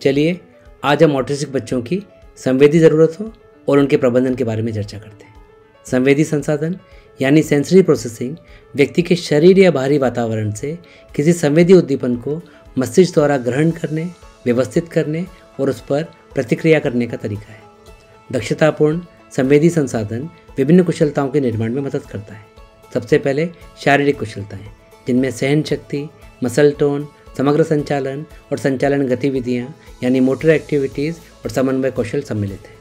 चलिए आज हम ऑटिस्टिक बच्चों की संवेदी ज़रूरतों और उनके प्रबंधन के बारे में चर्चा करते हैं। संवेदी संसाधन यानी सेंसरी प्रोसेसिंग व्यक्ति के शरीर या बाहरी वातावरण से किसी संवेदी उद्दीपन को मस्तिष्क द्वारा ग्रहण करने, व्यवस्थित करने और उस पर प्रतिक्रिया करने का तरीका है। दक्षतापूर्ण संवेदी संसाधन विभिन्न कुशलताओं के निर्माण में मदद करता है। सबसे पहले शारीरिक कुशलताएं, जिनमें सहन शक्ति, मसल टोन, समग्र संचालन और संचालन गतिविधियां यानी मोटर एक्टिविटीज़ और समन्वय कौशल सम्मिलित है।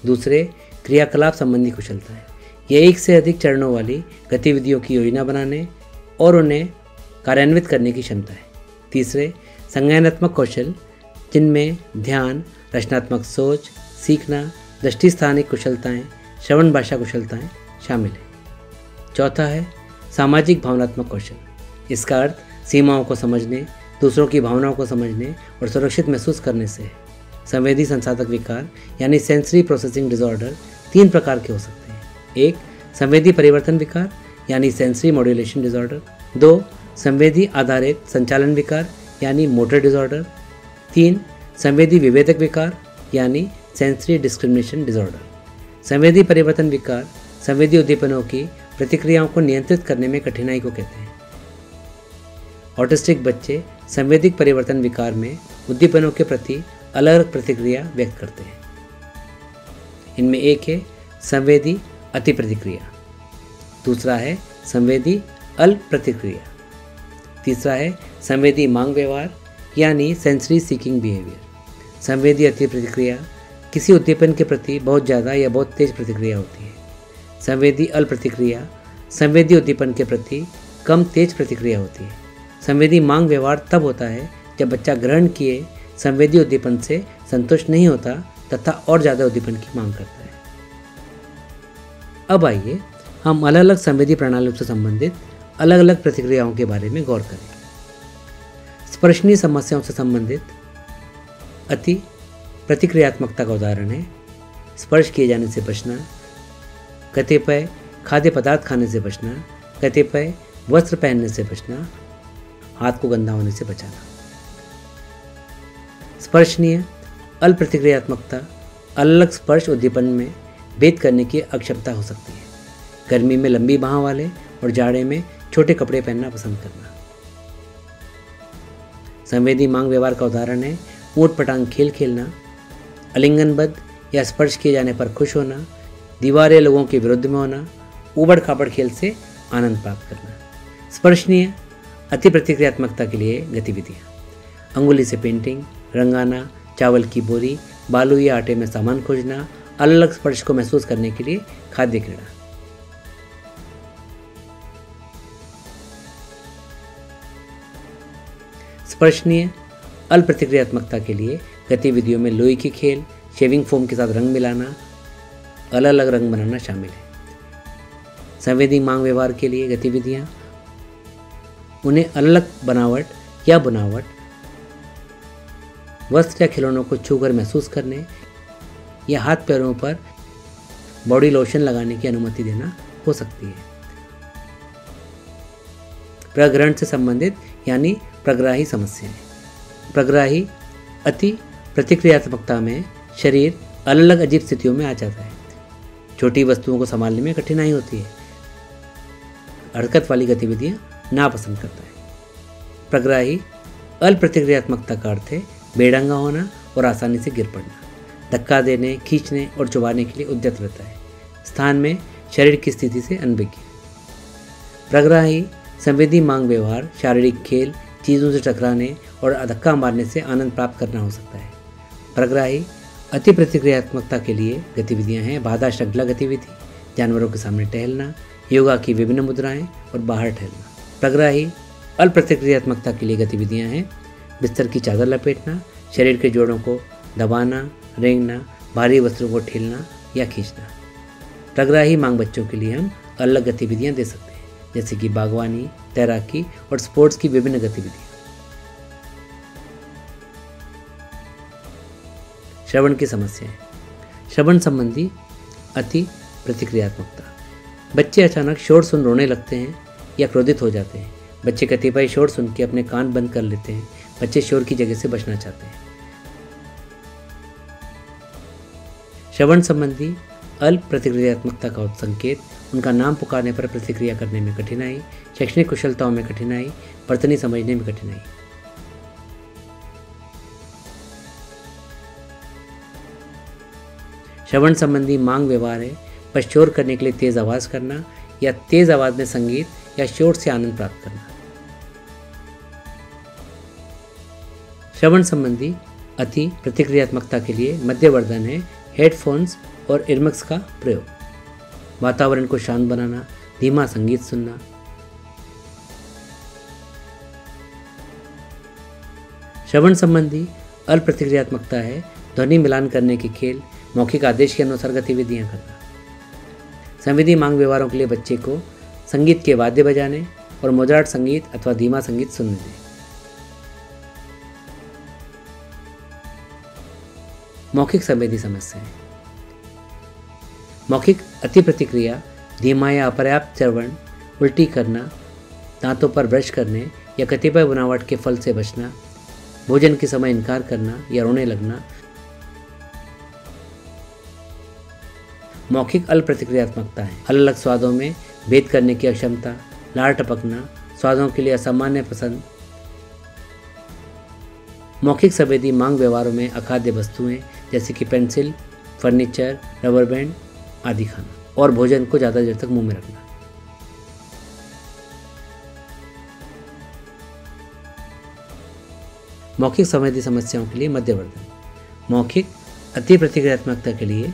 दूसरे, क्रियाकलाप संबंधी कुशलताएं, यह एक से अधिक चरणों वाली गतिविधियों की योजना बनाने और उन्हें कार्यान्वित करने की क्षमता है। तीसरे, संज्ञानात्मक कौशल, जिनमें ध्यान, रचनात्मक सोच, सीखना, दृष्टि स्थानिक कुशलताएं, श्रवण भाषा कुशलताएं शामिल है। चौथा है सामाजिक भावनात्मक कौशल। इसका अर्थ सीमाओं को समझने, दूसरों की भावनाओं को समझने और सुरक्षित महसूस करने से है। संवेदी संसाधक विकार यानी सेंसरी प्रोसेसिंग डिसऑर्डर 3 प्रकार के हो सकते हैं। 1. संवेदी परिवर्तन विकार यानी सेंसरी मॉड्यूलेशन डिसऑर्डर। 2. संवेदी आधारित संचालन विकार यानी मोटर डिसऑर्डर। 3. संवेदी विभेदक विकार यानी सेंसरी डिस्क्रिमिनेशन डिसऑर्डर। संवेदी परिवर्तन विकार संवेदी उद्दीपनों की प्रतिक्रियाओं को नियंत्रित करने में कठिनाई को कहते हैं। ऑटिस्टिक बच्चे संवेदिक परिवर्तन विकार में उद्दीपनों के प्रति अलग अलग प्रतिक्रिया व्यक्त करते हैं। इनमें एक है संवेदी अति प्रतिक्रिया, दूसरा है संवेदी अल्प प्रतिक्रिया, तीसरा है संवेदी मांग व्यवहार यानी सेंसरी सीकिंग बिहेवियर। संवेदी अति प्रतिक्रिया किसी उद्दीपन के प्रति बहुत ज़्यादा या बहुत तेज प्रतिक्रिया होती है। संवेदी अल्प प्रतिक्रिया संवेदी उद्दीपन के प्रति कम तेज प्रतिक्रिया होती है। संवेदी मांग व्यवहार तब होता है जब बच्चा ग्रहण किए संवेदी उद्दीपन से संतुष्ट नहीं होता तथा और ज़्यादा उद्दीपन की मांग करता है। अब आइए हम अलग अलग संवेदी प्रणालियों से संबंधित अलग अलग प्रतिक्रियाओं के बारे में गौर करें। स्पर्शनीय समस्याओं से संबंधित अति प्रतिक्रियात्मकता का उदाहरण है स्पर्श किए जाने से बचना, कतिपय खाद्य पदार्थ खाने से बचना, कतिपय वस्त्र पहनने से बचना, हाथ को गंदा होने से बचाना। स्पर्शनीय अल्प प्रतिक्रियात्मकता अलग स्पर्श उद्दीपन में भेद करने की अक्षमता हो सकती है। गर्मी में लंबी बाहों वाले और जाड़े में छोटे कपड़े पहनना पसंद करना। संवेदी मांग व्यवहार का उदाहरण है ऊंट पटांग खेल खेलना, आलिंगनबद्ध या स्पर्श किए जाने पर खुश होना, दीवारें लोगों के विरुद्ध में होना, ऊबड़ खाबड़ खेल से आनंद प्राप्त करना। स्पर्शनीय अति प्रतिक्रियात्मकता के लिए गतिविधियाँ, अंगुली से पेंटिंग, रंगाना, चावल की बोरी, बालू या आटे में सामान खोजना, अलग अलग स्पर्श को महसूस करने के लिए खाद्य क्रीड़ा। स्पर्शनीय अल्प प्रतिक्रियात्मकता के लिए गतिविधियों में लोई की खेल, शेविंग फोम के साथ रंग मिलाना, अलग अलग रंग बनाना शामिल है। संवेदी मांग व्यवहार के लिए गतिविधियाँ, उन्हें अलग अलग बनावट या बुनावट, वस्त्र या खिलौनों को छूकर महसूस करने या हाथ पैरों पर बॉडी लोशन लगाने की अनुमति देना हो सकती है। प्रग्रहण से संबंधित यानी प्रग्राही समस्याएं। प्रग्राही अति प्रतिक्रियात्मकता में शरीर अलग अलग अजीब स्थितियों में आ जाता है। छोटी वस्तुओं को संभालने में कठिनाई होती है। हरकत वाली गतिविधियां नापसंद करता है। प्रग्राही अल्प प्रतिक्रियात्मकता का अर्थ है बेढंगा होना और आसानी से गिर पड़ना, धक्का देने, खींचने और चुभाने के लिए उद्यत रहता है। स्थान में शरीर की स्थिति से अनभिज्ञ। प्रग्राही संवेदी मांग व्यवहार शारीरिक खेल, चीज़ों से टकराने और धक्का मारने से आनंद प्राप्त करना हो सकता है। प्रग्राही अति प्रतिक्रियात्मकता के लिए गतिविधियां हैं बाधा श्रृंखला गतिविधि, जानवरों के सामने टहलना, योगा की विभिन्न मुद्राएं और बाहर टहलना। प्रग्राही अल्प प्रतिक्रियात्मकता के लिए गतिविधियां हैं बिस्तर की चादर लपेटना, शरीर के जोड़ों को दबाना, रेंगना, भारी वस्त्रों को ठेलना या खींचना। प्रग्राही मांग बच्चों के लिए हम अलग गतिविधियां दे सकते हैं जैसे कि बागवानी, तैराकी और स्पोर्ट्स की विभिन्न गतिविधियां। श्रवण की समस्याएं। श्रवण संबंधी अति प्रतिक्रियात्मकता, बच्चे अचानक शोर सुन रोने लगते हैं या क्रोधित हो जाते हैं। बच्चे कतिपय शोर सुन के अपने कान बंद कर लेते हैं। बच्चे शोर की जगह से बचना चाहते हैं। श्रवण संबंधी अल्प प्रतिक्रियात्मकता का संकेत, उनका नाम पुकारने पर प्रतिक्रिया करने में कठिनाई, शैक्षणिक कुशलताओं में कठिनाई, वर्तनी समझने में कठिनाई। श्रवण संबंधी मांग व्यवहार है, पर शोर करने के लिए तेज आवाज करना या तेज आवाज में संगीत या शोर से आनंद प्राप्त करना। श्रवण संबंधी अति प्रतिक्रियात्मकता के लिए मध्यवर्धन है हेडफोन्स और इयरमक्स का प्रयोग, वातावरण को शांत बनाना, धीमा संगीत सुनना। श्रवण संबंधी अल्प प्रतिक्रियात्मकता है ध्वनि मिलान करने के खेल, मौखिक आदेश के अनुसार गतिविधियां करना। संवेदी मांग व्यवहारों के लिए बच्चे को संगीत के वाद्य बजाने और मोजार्ट संगीत अथवा धीमा संगीत सुनने दें। मौखिक संवेदी समस्याएं। मौखिक अति प्रतिक्रिया, धीमा या अपर्याप्त श्रवण, उल्टी करना, दांतों पर ब्रश करने या कतिपय बनावट के फल से बचना, भोजन के समय इनकार करना या रोने लगना। मौखिक अल्प प्रतिक्रियात्मकता है अलग अलग स्वादों में भेद करने की अक्षमता, लार टपकना, स्वादों के लिए असामान्य पसंद। मौखिक संवेदी मांग व्यवहारों में अखाद्य वस्तुएं जैसे कि पेंसिल, फर्नीचर, रबर बैंड आदि खाना और भोजन को ज़्यादा देर तक मुंह में रखना। मौखिक संवेदी समस्याओं के लिए मध्यवर्धन। मौखिक अति प्रतिक्रियात्मकता के लिए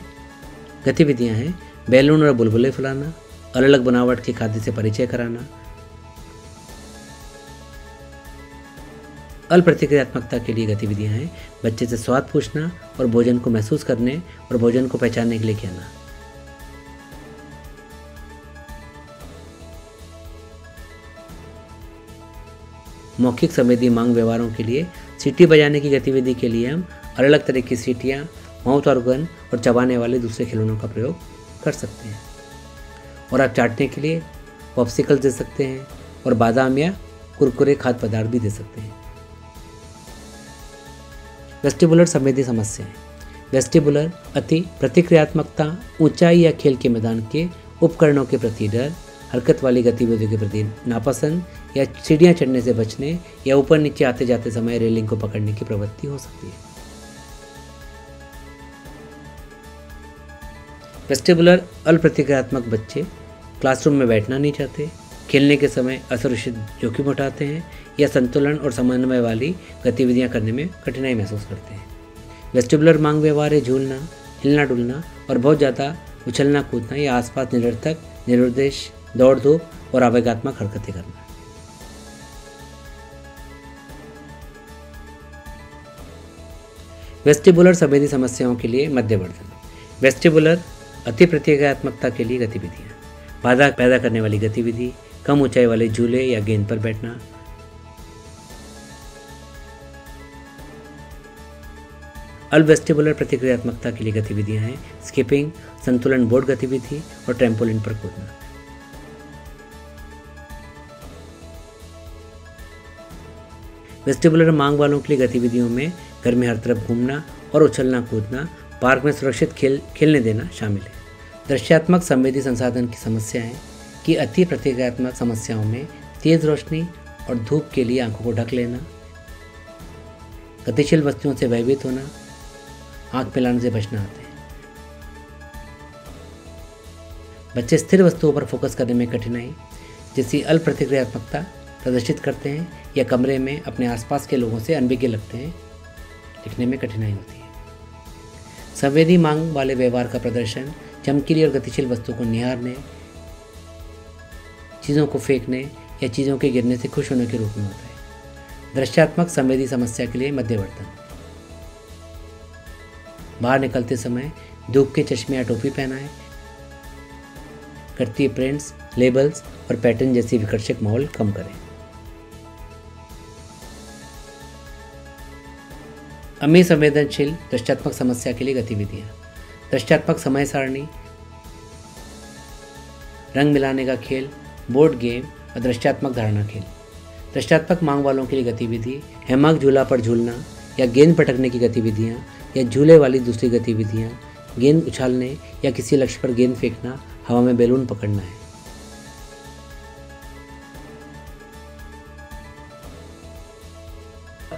गतिविधियां हैं बैलून और बुलबुले फुलाना, अलग अलग बनावट के खाद्य से परिचय कराना। अल्प प्रतिक्रियात्मकता के लिए गतिविधियां हैं बच्चे से स्वाद पूछना और भोजन को महसूस करने और भोजन को पहचानने के लिए कहना। मौखिक संवेदी मांग व्यवहारों के लिए सीटी बजाने की गतिविधि के लिए हम अलग अलग तरह की सीटियां, माउथ ऑर्गन और चबाने वाले दूसरे खिलौनों का प्रयोग कर सकते हैं। और आप चाटने के लिए पॉप्सिकल दे सकते हैं और बादाम या कुरकुरे खाद्य पदार्थ भी दे सकते हैं। वेस्टिबुलर संवेदी समस्याएं। वेस्टिबुलर अति प्रतिक्रियात्मकता, ऊंचाई या खेल के मैदान के उपकरणों के प्रति डर, हरकत वाली गतिविधियों के प्रति नापसंद या सीढ़ियां चढ़ने से बचने या ऊपर नीचे आते जाते समय रेलिंग को पकड़ने की प्रवृत्ति हो सकती है। वेस्टिबुलर अल्प प्रतिक्रियात्मक बच्चे क्लासरूम में बैठना नहीं चाहते, खेलने के समय असुरक्षित जोखिम उठाते हैं या संतुलन और समन्वय वाली गतिविधियां करने में कठिनाई महसूस करते हैं। वेस्टिबुलर मांग व्यवहार है झूलना, हिलना डुलना और बहुत ज़्यादा उछलना कूदना या आसपास निरर्थक, निरुद्देश, दौड़ धूप और आवेगात्मक हरकतें करना। वेस्टिबुलर संवेदी समस्याओं के लिए मध्यवर्धन। वेस्टिबुलर अति प्रतिक्रियात्मकता के लिए गतिविधियां, बाधा पैदा करने वाली गतिविधि, कम ऊंचाई वाले झूले या गेंद पर बैठना। अल्प वेस्टिबुलर प्रतिक्रियात्मकता के लिए गतिविधियां हैं स्किपिंग, संतुलन बोर्ड गतिविधि और ट्रैम्पोलिन पर कूदना। वेस्टिबुलर मांग वालों के लिए गतिविधियों में घर में हर तरफ घूमना और उछलना कूदना, पार्क में सुरक्षित खेलने देना शामिल है। दृश्यात्मक संवेदी संसाधन की समस्या है कि अति प्रतिक्रियात्मक समस्याओं में तेज रोशनी और धूप के लिए आंखों को ढक लेना, गतिशील वस्तुओं से भयभीत होना, आंख मिलाने से बचना आते हैं। बच्चे स्थिर वस्तुओं पर फोकस करने में कठिनाई जैसी अल्प प्रतिक्रियात्मकता प्रदर्शित करते हैं या कमरे में अपने आसपास के लोगों से अनभिज्ञ लगते हैं, लिखने में कठिनाई होती है। संवेदी मांग वाले व्यवहार का प्रदर्शन चमकीली और गतिशील वस्तु को निहारने, चीज़ों को फेंकने या चीज़ों के गिरने से खुश होने के रूप में होता है। दृश्यात्मक संवेदी समस्या के लिए मध्यवर्तन। बाहर निकलते समय धूप के चश्मे या टोपी पहनाएं, करती प्रिंट्स, लेबल्स और पैटर्न जैसी विकर्षक माहौल कम करें। अमी संवेदनशील दृश्यात्मक समस्या के लिए गतिविधियां, दृश्यात्मक समय सारणी, रंग मिलाने का खेल, बोर्ड गेम और दृश्यात्मक धारणा खेल। दृश्यात्मक मांग वालों के लिए गतिविधि हैमक झूला पर झूलना या गेंद पटकने की गतिविधियां या झूले वाली दूसरी गतिविधियां गेंद उछालने या किसी लक्ष्य पर गेंद फेंकना, हवा में बैलून पकड़ना है।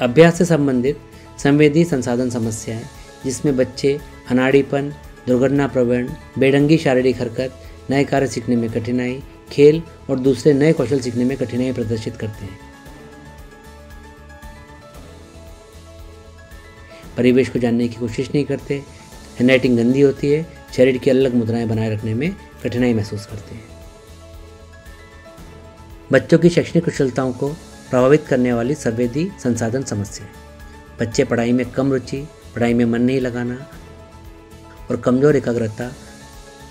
अभ्यास से संबंधित संवेदी संसाधन समस्याएं, जिसमें बच्चे अनाड़ीपन, दुर्घटना प्रवण, बेढंगी शारीरिक हरकत, नए कार्य सीखने में कठिनाई, खेल और दूसरे नए कौशल सीखने में कठिनाई प्रदर्शित करते हैं। परिवेश को जानने की कोशिश नहीं करते, हैंडराइटिंग गंदी होती है, शरीर की अलग मुद्राएं बनाए रखने में कठिनाई महसूस करते हैं। बच्चों की शैक्षणिक कुशलताओं को प्रभावित करने वाली संवेदी संसाधन समस्याएं। बच्चे पढ़ाई में कम रुचि, पढ़ाई में मन नहीं लगाना और कमजोर एकाग्रता,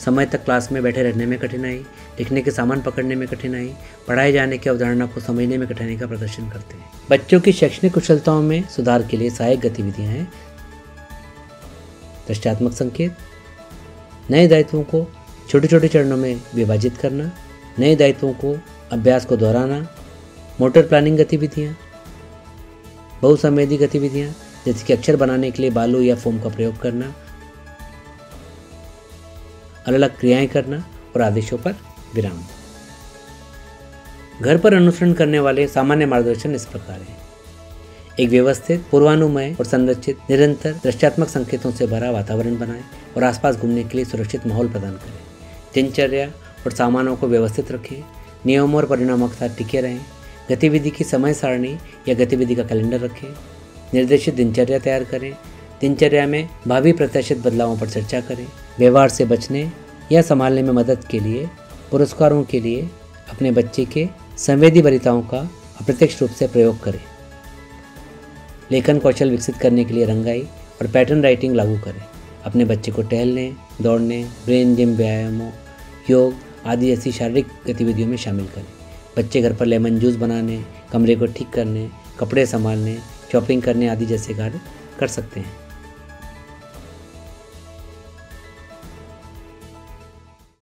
समय तक क्लास में बैठे रहने में कठिनाई, लिखने के सामान पकड़ने में कठिनाई, पढ़ाए जाने की अवधारणा को समझने में कठिनाई का प्रदर्शन करते हैं। बच्चों की शैक्षणिक कुशलताओं में सुधार के लिए सहायक गतिविधियां हैं दृष्टात्मक संकेत, नए दायित्वों को छोटे छोटे चरणों में विभाजित करना, नए दायित्वों को अभ्यास को दोहराना, मोटर प्लानिंग गतिविधियाँ, बहुसंवेदी गतिविधियाँ जैसे कि अक्षर बनाने के लिए बालू या फोम का प्रयोग करना, अलग अलग क्रियाएं करना और आदेशों पर विराम। घर पर अनुसरण करने वाले सामान्य मार्गदर्शन इस प्रकार हैं। एक व्यवस्थित, पूर्वानुमेय और संरचित, निरंतर दृश्यात्मक संकेतों से भरा वातावरण बनाएं और आसपास घूमने के लिए सुरक्षित माहौल प्रदान करें। दिनचर्या और सामानों को व्यवस्थित रखें, नियमों और परिणामों के साथ टिके रहें। गतिविधि की समय सारणी या गतिविधि का कैलेंडर रखें। निर्देशित दिनचर्या तैयार करें। दिनचर्या में भावी प्रत्याशित बदलावों पर चर्चा करें। व्यवहार से बचने या संभालने में मदद के लिए पुरस्कारों के लिए अपने बच्चे के संवेदी वरीयताओं का अप्रत्यक्ष रूप से प्रयोग करें। लेखन कौशल विकसित करने के लिए रंगाई और पैटर्न राइटिंग लागू करें। अपने बच्चे को टहलने, दौड़ने, ब्रेन जिम व्यायामों, योग आदि जैसी शारीरिक गतिविधियों में शामिल करें। बच्चे घर पर लेमन जूस बनाने, कमरे को ठीक करने, कपड़े संभालने, शॉपिंग करने आदि जैसे कार्य कर सकते हैं।